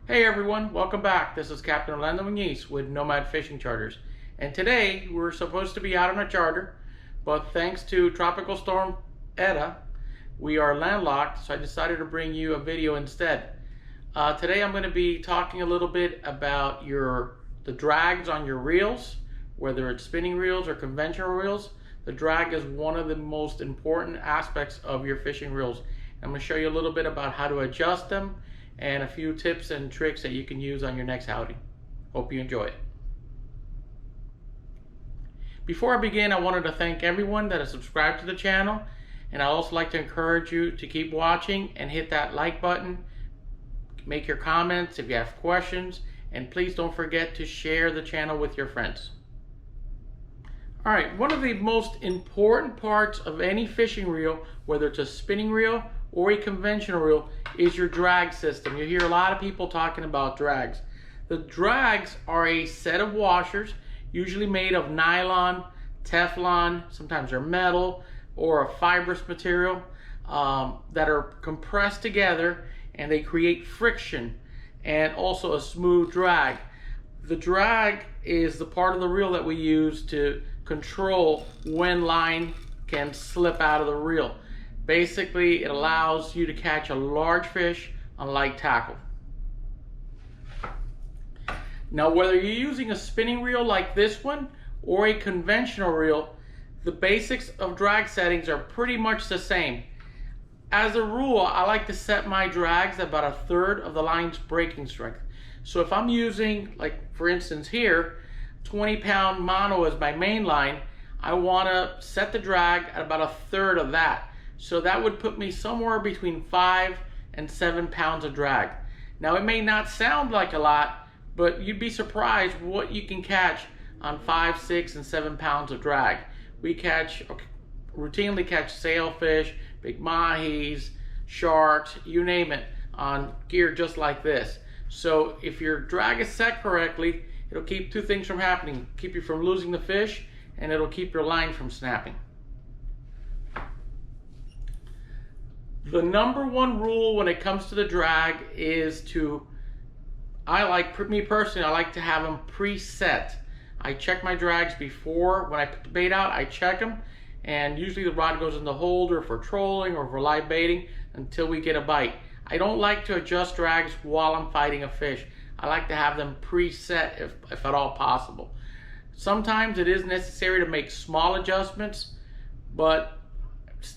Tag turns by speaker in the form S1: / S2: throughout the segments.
S1: Hey everyone, welcome back. This is Captain Muniz with Nomad Fishing Charters. And today we're supposed to be out on a charter, but thanks to Tropical Storm Eta, we are landlocked, so I decided to bring you a video instead. Today I'm going to be talking a little bit about the drags on your reels, whether it's spinning reels or conventional reels. The drag is one of the most important aspects of your fishing reels. I'm going to show you a little bit about how to adjust them and a few tips and tricks that you can use on your next outing. Hope you enjoy it. Before I begin, I wanted to thank everyone that has subscribed to the channel, and I'd also like to encourage you to keep watching and hit that like button, make your comments if you have questions, and please don't forget to share the channel with your friends. Alright, one of the most important parts of any fishing reel, whether it's a spinning reel or a conventional reel, is your drag system. You hear a lot of people talking about drags. The drags are a set of washers, usually made of nylon, Teflon, sometimes they're metal, or a fibrous material that are compressed together, and they create friction and also a smooth drag. The drag is the part of the reel that we use to control when line can slip out of the reel. Basically, it allows you to catch a large fish on light tackle. Now, whether you're using a spinning reel like this one or a conventional reel, the basics of drag settings are pretty much the same. As a rule, I like to set my drags at about 1/3 of the line's breaking strength. So if I'm using, like for instance here, 20-pound mono as my main line, I want to set the drag at about 1/3 of that. So that would put me somewhere between 5 and 7 pounds of drag. Now it may not sound like a lot, but you'd be surprised what you can catch on 5, 6, and 7 pounds of drag. We routinely catch sailfish, big mahis, sharks, you name it, on gear just like this. So if your drag is set correctly, it'll keep two things from happening. Keep you from losing the fish, and it'll keep your line from snapping. The number one rule when it comes to the drag is me personally, I like to have them preset. I check my drags before, when I put the bait out, I check them, and usually the rod goes in the holder for trolling or for live baiting until we get a bite. I don't like to adjust drags while I'm fighting a fish. I like to have them preset if at all possible. Sometimes it is necessary to make small adjustments, but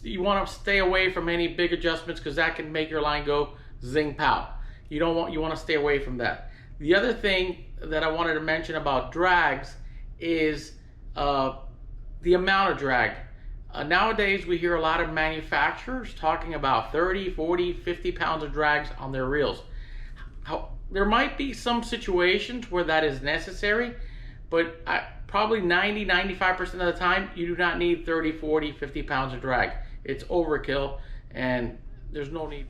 S1: you want to stay away from any big adjustments because that can make your line go zing pow. You want to stay away from that. The other thing that I wanted to mention about drags is the amount of drag. Nowadays we hear a lot of manufacturers talking about 30, 40, 50 pounds of drags on their reels. There might be some situations where that is necessary, but probably 90-95% of the time you do not need 30, 40, 50 pounds of drag. It's overkill and there's no need.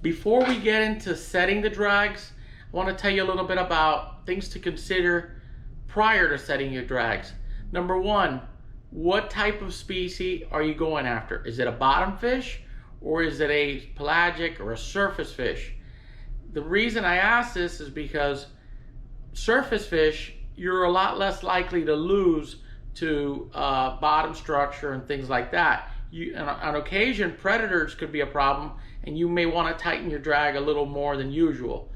S1: Before we get into setting the drags, I want to tell you a little bit about things to consider prior to setting your drags. Number one, what type of species are you going after? Is it a bottom fish or is it a pelagic or a surface fish? The reason I ask this is because surface fish, you're a lot less likely to lose to bottom structure and things like that. On occasion, predators could be a problem, and you may want to tighten your drag a little more than usual.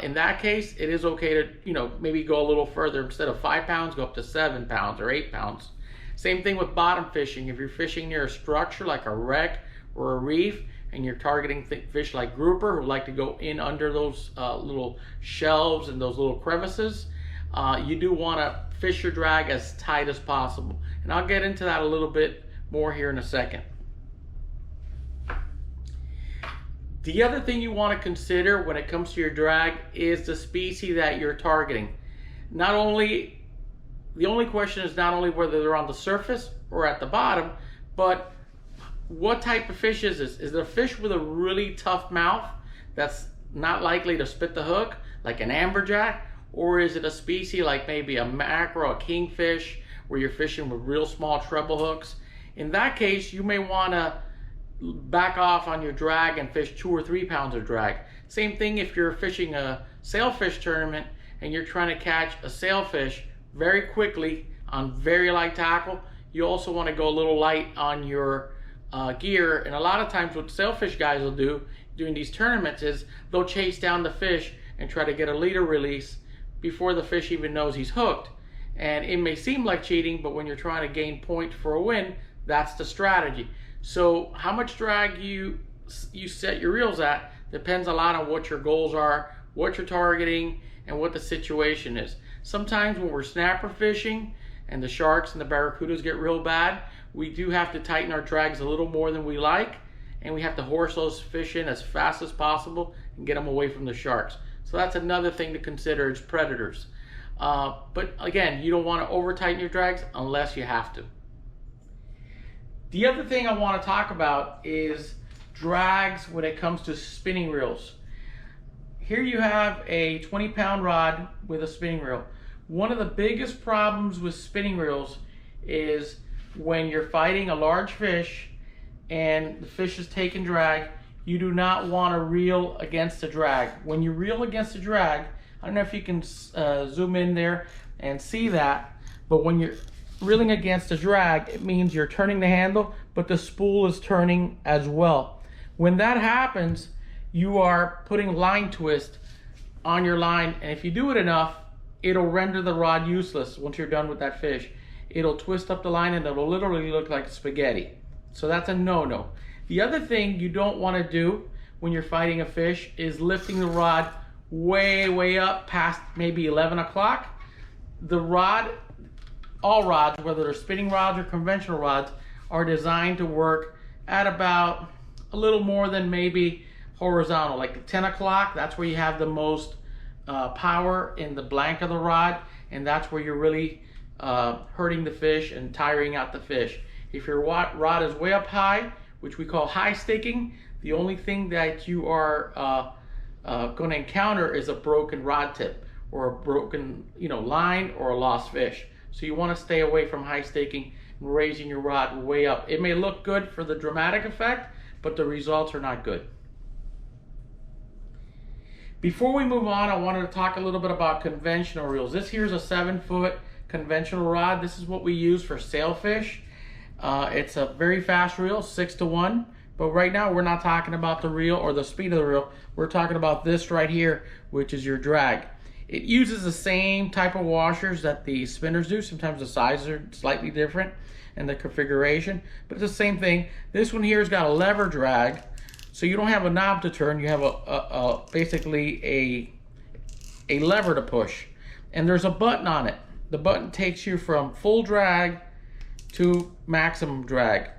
S1: In that case, it is okay to maybe go a little further. Instead of 5 pounds, go up to 7 pounds or 8 pounds. Same thing with bottom fishing. If you're fishing near a structure like a wreck or a reef, and you're targeting fish like grouper who like to go in under those little shelves and those little crevices, you do want to fish your drag as tight as possible. And I'll get into that a little bit more here in a second. The other thing you want to consider when it comes to your drag is the species that you're targeting. The only question is not only whether they're on the surface or at the bottom, but what type of fish is this? Is it a fish with a really tough mouth that's not likely to spit the hook, like an amberjack? Or is it a species like maybe a mackerel, a kingfish, where you're fishing with real small treble hooks? In that case, you may want to back off on your drag and fish 2 or 3 pounds of drag. Same thing if you're fishing a sailfish tournament and you're trying to catch a sailfish very quickly on very light tackle. You also want to go a little light on your gear. And a lot of times what sailfish guys will do during these tournaments is they'll chase down the fish and try to get a leader release before the fish even knows he's hooked. And it may seem like cheating, but when you're trying to gain points for a win, that's the strategy. So how much drag you set your reels at depends a lot on what your goals are, what you're targeting, and what the situation is. Sometimes when we're snapper fishing and the sharks and the barracudas get real bad, we do have to tighten our drags a little more than we like, and we have to horse those fish in as fast as possible and get them away from the sharks. So that's another thing to consider as predators. But again, you don't want to over tighten your drags unless you have to. The other thing I want to talk about is drags when it comes to spinning reels. Here you have a 20-pound rod with a spinning reel. One of the biggest problems with spinning reels is when you're fighting a large fish and the fish is taking drag, you do not want to reel against the drag. When you reel against the drag, I don't know if you can zoom in there and see that, but when you're reeling against the drag, it means you're turning the handle, but the spool is turning as well. When that happens, you are putting line twist on your line, and if you do it enough, it'll render the rod useless once you're done with that fish. It'll twist up the line and it'll literally look like spaghetti. So that's a no-no. The other thing you don't want to do when you're fighting a fish is lifting the rod way up past maybe 11 o'clock. The rod, all rods, whether they're spinning rods or conventional rods, are designed to work at about a little more than maybe horizontal, like 10 o'clock. That's where you have the most power in the blank of the rod, and that's where you're really hurting the fish and tiring out the fish. If your rod is way up high, which we call high staking, the only thing that you are going to encounter is a broken rod tip or a broken line or a lost fish. So you want to stay away from high staking and raising your rod way up. It may look good for the dramatic effect, but the results are not good. Before we move on, I wanted to talk a little bit about conventional reels. This here is a 7-foot conventional rod. This is what we use for sailfish. It's a very fast reel, 6-to-1. But right now we're not talking about the reel or the speed of the reel. We're talking about this right here, which is your drag. It uses the same type of washers that the spinners do. Sometimes the sizes are slightly different and the configuration, but it's the same thing. This one here has got a lever drag, so you don't have a knob to turn. You have basically a lever to push, and there's a button on it. The button takes you from full drag to maximum drag.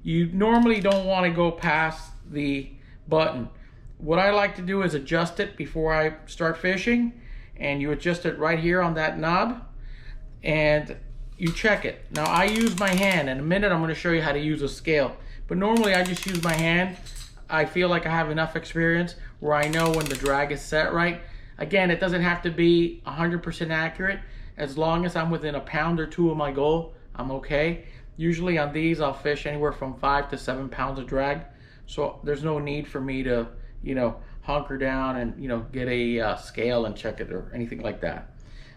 S1: You normally don't want to go past the button. What I like to do is adjust it before I start fishing, and you adjust it right here on that knob and you check it. Now I use my hand. In a minute I'm going to show you how to use a scale, but normally I just use my hand. I feel like I have enough experience where I know when the drag is set right. Again, it doesn't have to be 100% accurate. As long as I'm within a pound or two of my goal, I'm okay. Usually on these I'll fish anywhere from 5 to 7 pounds of drag, so there's no need for me to hunker down and get a scale and check it or anything like that.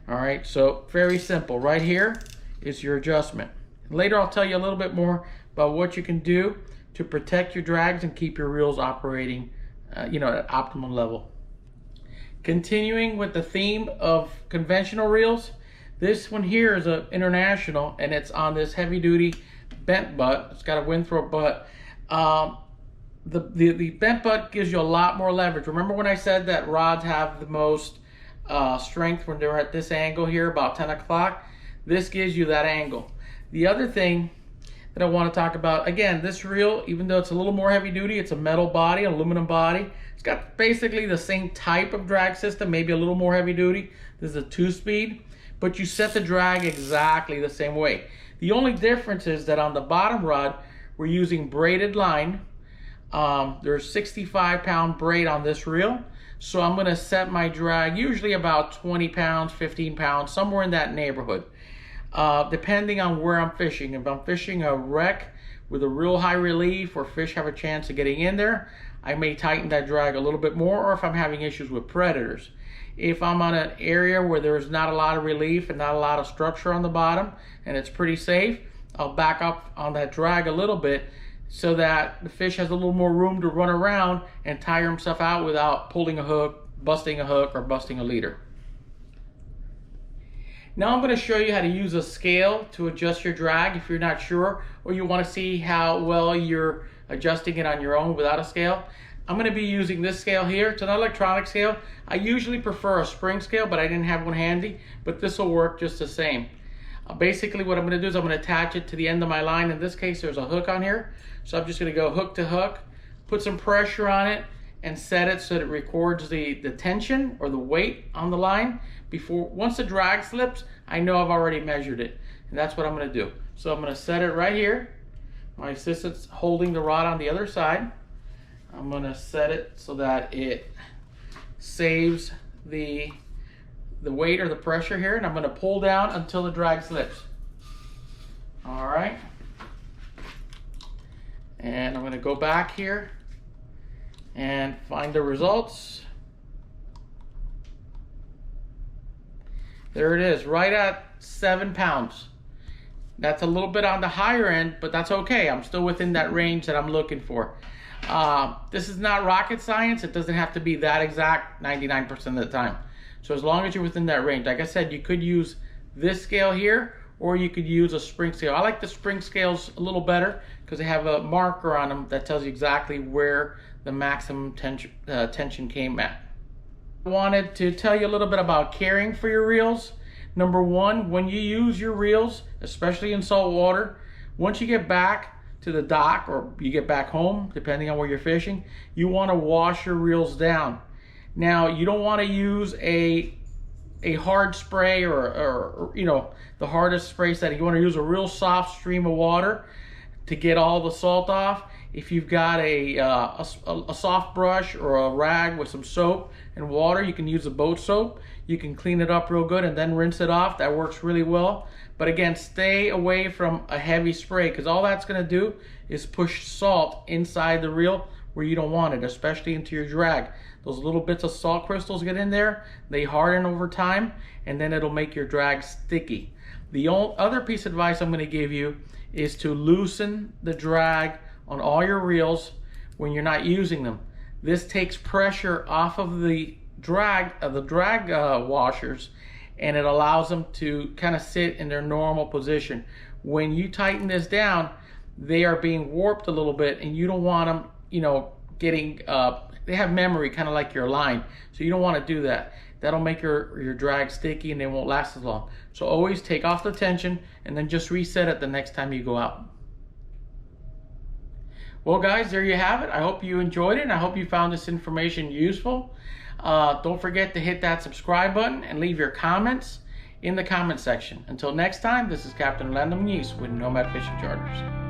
S1: All right, so very simple. Right here is your adjustment. Later I'll tell you a little bit more about what you can do to protect your drags and keep your reels operating at optimal level. Continuing with the theme of conventional reels, this one here is an international, and it's on this heavy duty bent butt. It's got a Winthrop butt. The bent butt gives you a lot more leverage. Remember when I said that rods have the most strength when they're at this angle here, about 10 o'clock? This gives you that angle. The other thing that I want to talk about, again, this reel, even though it's a little more heavy duty, it's a metal body, aluminum body. It's got basically the same type of drag system, maybe a little more heavy duty. This is a 2-speed, but you set the drag exactly the same way. The only difference is that on the bottom rod, we're using braided line. There's 65-pound braid on this reel, so I'm going to set my drag usually about 20 pounds, 15 pounds, somewhere in that neighborhood, depending on where I'm fishing. If I'm fishing a wreck with a real high relief where fish have a chance of getting in there, I may tighten that drag a little bit more, or if I'm having issues with predators. If I'm on an area where there's not a lot of relief and not a lot of structure on the bottom and it's pretty safe, I'll back up on that drag a little bit so that the fish has a little more room to run around and tire himself out without pulling a hook, busting a hook, or busting a leader. Now I'm going to show you how to use a scale to adjust your drag if you're not sure, or you want to see how well you're adjusting it on your own without a scale. I'm going to be using this scale here. It's an electronic scale. I usually prefer a spring scale, but I didn't have one handy, but this will work just the same. Basically what I'm going to do is I'm going to attach it to the end of my line. In this case there's a hook on here, so I'm just going to go hook to hook, put some pressure on it, and set it so that it records the tension or the weight on the line. Once the drag slips, I know I've already measured it, and that's what I'm going to do. So I'm going to set it right here. My assistant's holding the rod on the other side. I'm going to set it so that it saves the weight or the pressure here, and I'm going to pull down until the drag slips. All right, and I'm going to go back here and find the results. There it is, right at 7 pounds. That's a little bit on the higher end, but that's okay. I'm still within that range that I'm looking for. This is not rocket science. It doesn't have to be that exact 99% of the time. So as long as you're within that range, like I said, you could use this scale here, or you could use a spring scale. I like the spring scales a little better because they have a marker on them that tells you exactly where the maximum tension came at. I wanted to tell you a little bit about caring for your reels. Number one, when you use your reels, especially in salt water, once you get back to the dock or you get back home, depending on where you're fishing, you want to wash your reels down. Now, you don't want to use a hard spray or you know, the hardest spray setting. You want to use a real soft stream of water to get all the salt off. If you've got a soft brush or a rag with some soap and water, you can use a boat soap. You can clean it up real good and then rinse it off. That works really well. But again, stay away from a heavy spray, because all that's going to do is push salt inside the reel where you don't want it, especially into your drag. Those little bits of salt crystals get in there, they harden over time, and then it'll make your drag sticky. The other piece of advice I'm going to give you is to loosen the drag on all your reels when you're not using them. This takes pressure off of the drag washers, and it allows them to kind of sit in their normal position. When you tighten this down, they are being warped a little bit, and you don't want them, you know, getting they have memory kind of like your line, so you don't want to do that. That'll make your drag sticky and they won't last as long. So always take off the tension and then just reset it the next time you go out. Well guys, there you have it. I hope you enjoyed it, and I hope you found this information useful. Don't forget to hit that subscribe button and leave your comments in the comment section. Until next time, this is Captain Muniz with Nomad Fishing Charters.